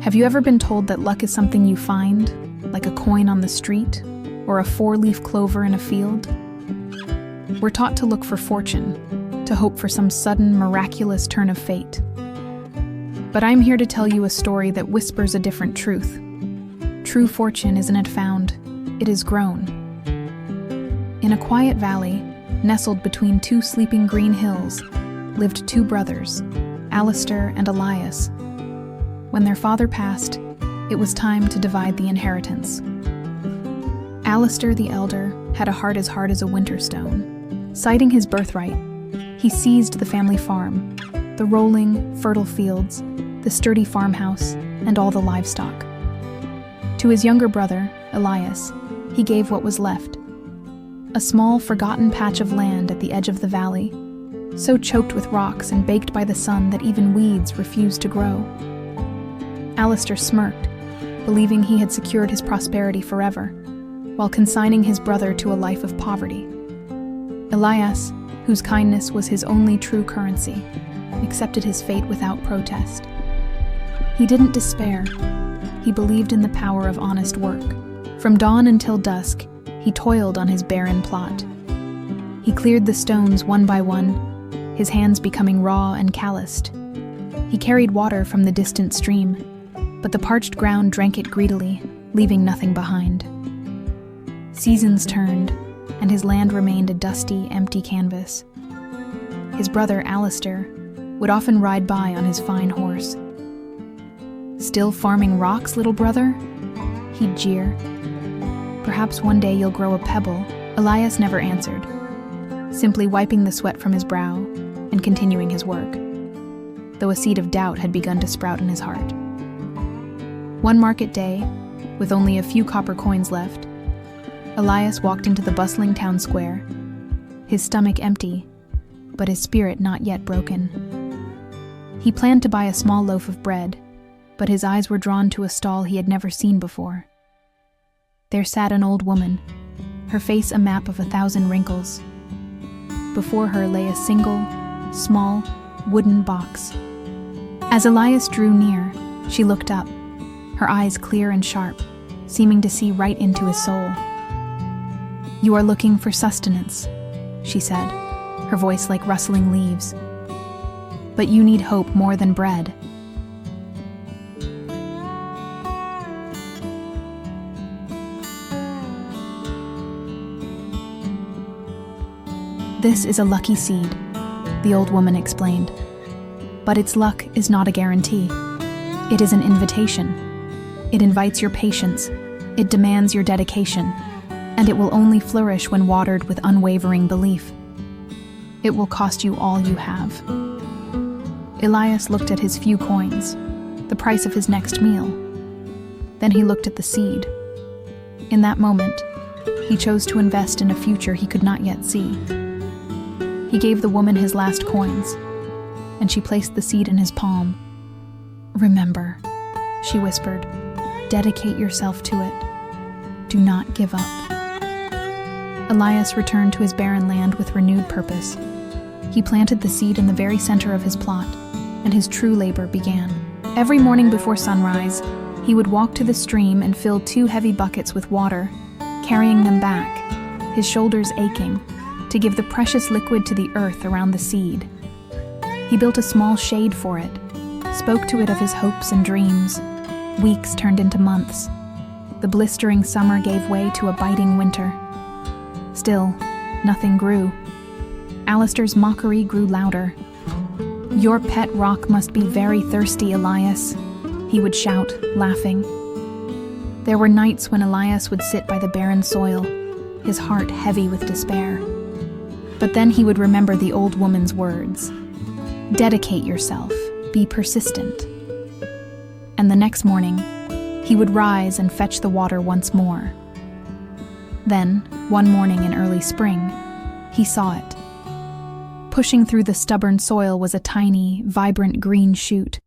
Have you ever been told that luck is something you find, like a coin on the street or a four-leaf clover in a field? We're taught to look for fortune, to hope for some sudden, miraculous turn of fate. But I'm here to tell you a story that whispers a different truth. True fortune isn't found, it is grown. In a quiet valley, nestled between two sleeping green hills, lived two brothers, Alistair and Elias. When their father passed, it was time to divide the inheritance. Alistair the elder had a heart as hard as a winter stone. Citing his birthright, he seized the family farm, the rolling, fertile fields, the sturdy farmhouse, and all the livestock. To his younger brother, Elias, he gave what was left. A small, forgotten patch of land at the edge of the valley, so choked with rocks and baked by the sun that even weeds refused to grow. Alistair smirked, believing he had secured his prosperity forever, while consigning his brother to a life of poverty. Elias, whose kindness was his only true currency, accepted his fate without protest. He didn't despair. He believed in the power of honest work. From dawn until dusk, he toiled on his barren plot. He cleared the stones one by one, his hands becoming raw and calloused. He carried water from the distant stream, but the parched ground drank it greedily, leaving nothing behind. Seasons turned, and his land remained a dusty, empty canvas. His brother, Alistair, would often ride by on his fine horse. "Still farming rocks, little brother?" he'd jeer. "Perhaps one day you'll grow a pebble." Elias never answered, simply wiping the sweat from his brow and continuing his work, though a seed of doubt had begun to sprout in his heart. One market day, with only a few copper coins left, Elias walked into the bustling town square, his stomach empty, but his spirit not yet broken. He planned to buy a small loaf of bread, but his eyes were drawn to a stall he had never seen before. There sat an old woman, her face a map of 1,000 wrinkles. Before her lay a single, small, wooden box. As Elias drew near, she looked up, her eyes clear and sharp, seeming to see right into his soul. "You are looking for sustenance," she said, her voice like rustling leaves. "But you need hope more than bread." "This is a lucky seed," the old woman explained. "But its luck is not a guarantee. It is an invitation. It invites your patience, it demands your dedication, and it will only flourish when watered with unwavering belief. It will cost you all you have." Elias looked at his few coins, the price of his next meal. Then he looked at the seed. In that moment, he chose to invest in a future he could not yet see. He gave the woman his last coins, and she placed the seed in his palm. "Remember," she whispered, "dedicate yourself to it. Do not give up." Elias returned to his barren land with renewed purpose. He planted the seed in the very center of his plot, and his true labor began. Every morning before sunrise, he would walk to the stream and fill 2 heavy buckets with water, carrying them back, his shoulders aching, to give the precious liquid to the earth around the seed. He built a small shade for it, spoke to it of his hopes and dreams. Weeks turned into months. The blistering summer gave way to a biting winter. Still, nothing grew. Alistair's mockery grew louder. "Your pet rock must be very thirsty, Elias," he would shout, laughing. There were nights when Elias would sit by the barren soil, his heart heavy with despair. But then he would remember the old woman's words. "Dedicate yourself, be persistent." And the next morning, he would rise and fetch the water once more. Then, one morning in early spring, he saw it. Pushing through the stubborn soil was a tiny, vibrant green shoot.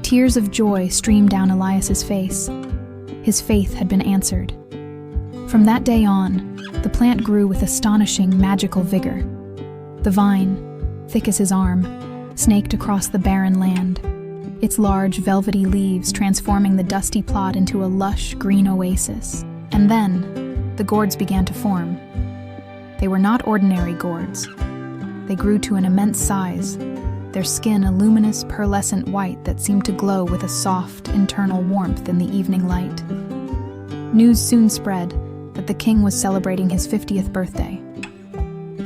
Tears of joy streamed down Elias's face. His faith had been answered. From that day on, the plant grew with astonishing, magical vigor. The vine, thick as his arm, snaked across the barren land. its large, velvety leaves transforming the dusty plot into a lush, green oasis. And then, the gourds began to form. They were not ordinary gourds. They grew to an immense size, their skin a luminous, pearlescent white that seemed to glow with a soft, internal warmth in the evening light. News soon spread that the king was celebrating his 50th birthday.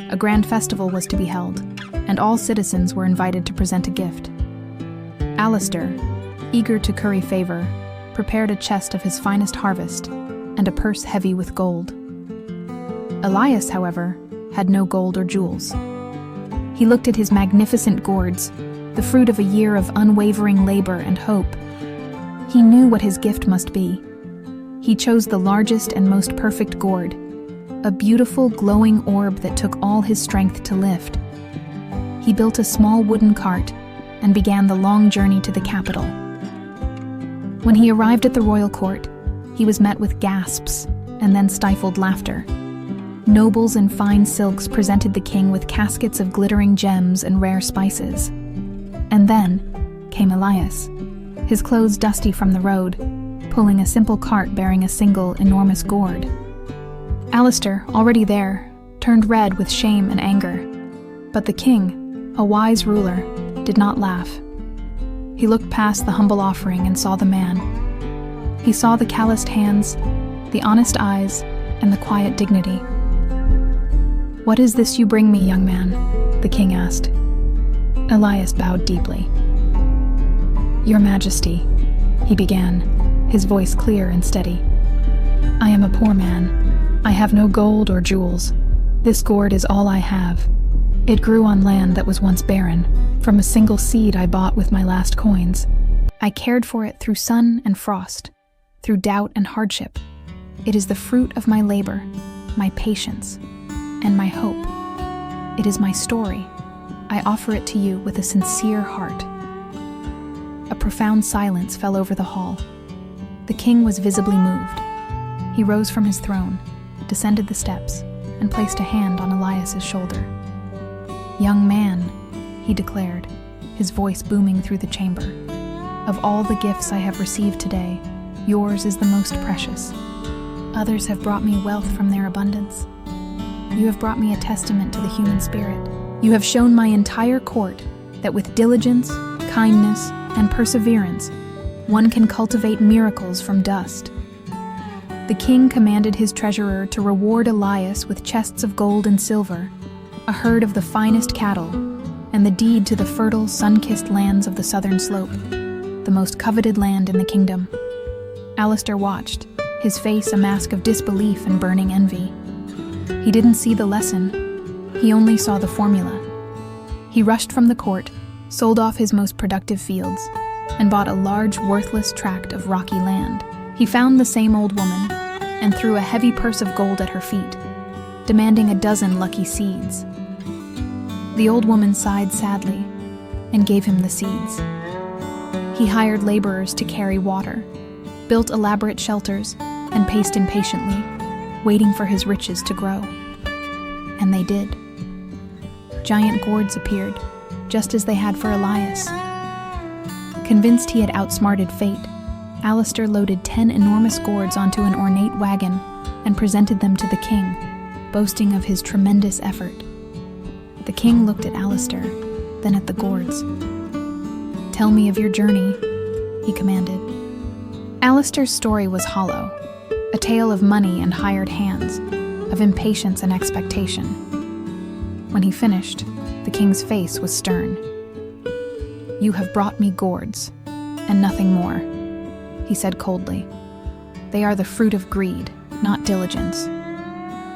A grand festival was to be held, and all citizens were invited to present a gift. Alistair, eager to curry favor, prepared a chest of his finest harvest and a purse heavy with gold. Elias, however, had no gold or jewels. He looked at his magnificent gourds, the fruit of a year of unwavering labor and hope. He knew what his gift must be. He chose the largest and most perfect gourd, a beautiful, glowing orb that took all his strength to lift. He built a small wooden cart and began the long journey to the capital. When he arrived at the royal court, he was met with gasps and then stifled laughter. Nobles in fine silks presented the king with caskets of glittering gems and rare spices. And then came Elias, his clothes dusty from the road, pulling a simple cart bearing a single enormous gourd. Alistair, already there, turned red with shame and anger. But the king, a wise ruler, did not laugh. He looked past the humble offering and saw the man. He saw the calloused hands, the honest eyes, and the quiet dignity. "What is this you bring me, young man?" the king asked. Elias bowed deeply. "Your Majesty," he began, his voice clear and steady. "I am a poor man. I have no gold or jewels. This gourd is all I have. It grew on land that was once barren, from a single seed I bought with my last coins. I cared for it through sun and frost, through doubt and hardship. It is the fruit of my labor, my patience, and my hope. It is my story. I offer it to you with a sincere heart." A profound silence fell over the hall. The king was visibly moved. He rose from his throne, descended the steps, and placed a hand on Elias's shoulder. "Young man," he declared, his voice booming through the chamber, "of all the gifts I have received today, yours is the most precious. Others have brought me wealth from their abundance. You have brought me a testament to the human spirit. You have shown my entire court that with diligence, kindness, and perseverance, one can cultivate miracles from dust." The king commanded his treasurer to reward Elias with chests of gold and silver, a herd of the finest cattle, and the deed to the fertile, sun-kissed lands of the southern slope, the most coveted land in the kingdom. Alistair watched, his face a mask of disbelief and burning envy. He didn't see the lesson, he only saw the formula. He rushed from the court, sold off his most productive fields, and bought a large, worthless tract of rocky land. He found the same old woman, and threw a heavy purse of gold at her feet, demanding a dozen lucky seeds. The old woman sighed sadly, and gave him the seeds. He hired laborers to carry water, built elaborate shelters, and paced impatiently, waiting for his riches to grow. And they did. Giant gourds appeared, just as they had for Elias. Convinced he had outsmarted fate, Alistair loaded 10 enormous gourds onto an ornate wagon and presented them to the king, boasting of his tremendous effort. The king looked at Alistair, then at the gourds. "Tell me of your journey," he commanded. Alistair's story was hollow, a tale of money and hired hands, of impatience and expectation. When he finished, the king's face was stern. "You have brought me gourds, and nothing more," he said coldly. "They are the fruit of greed, not diligence.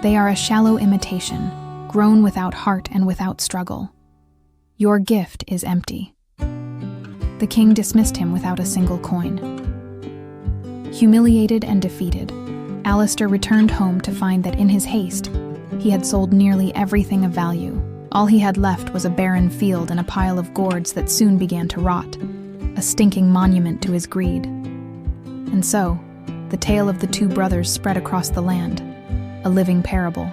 They are a shallow imitation, grown without heart and without struggle. Your gift is empty." The king dismissed him without a single coin. Humiliated and defeated, Alistair returned home to find that in his haste, he had sold nearly everything of value. All he had left was a barren field and a pile of gourds that soon began to rot, a stinking monument to his greed. And so, the tale of the two brothers spread across the land, a living parable.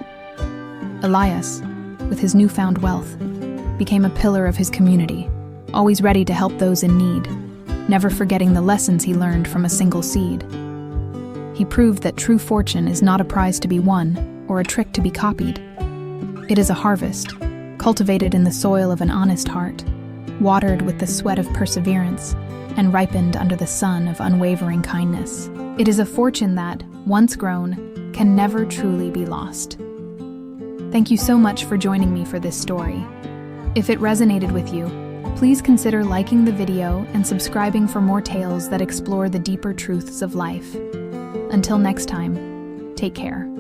Elias, with his newfound wealth, became a pillar of his community, always ready to help those in need. never forgetting the lessons he learned from a single seed. He proved that true fortune is not a prize to be won or a trick to be copied. It is a harvest, cultivated in the soil of an honest heart, watered with the sweat of perseverance, and ripened under the sun of unwavering kindness. It is a fortune that, once grown, can never truly be lost. Thank you so much for joining me for this story. If it resonated with you, please consider liking the video and subscribing for more tales that explore the deeper truths of life. Until next time, take care.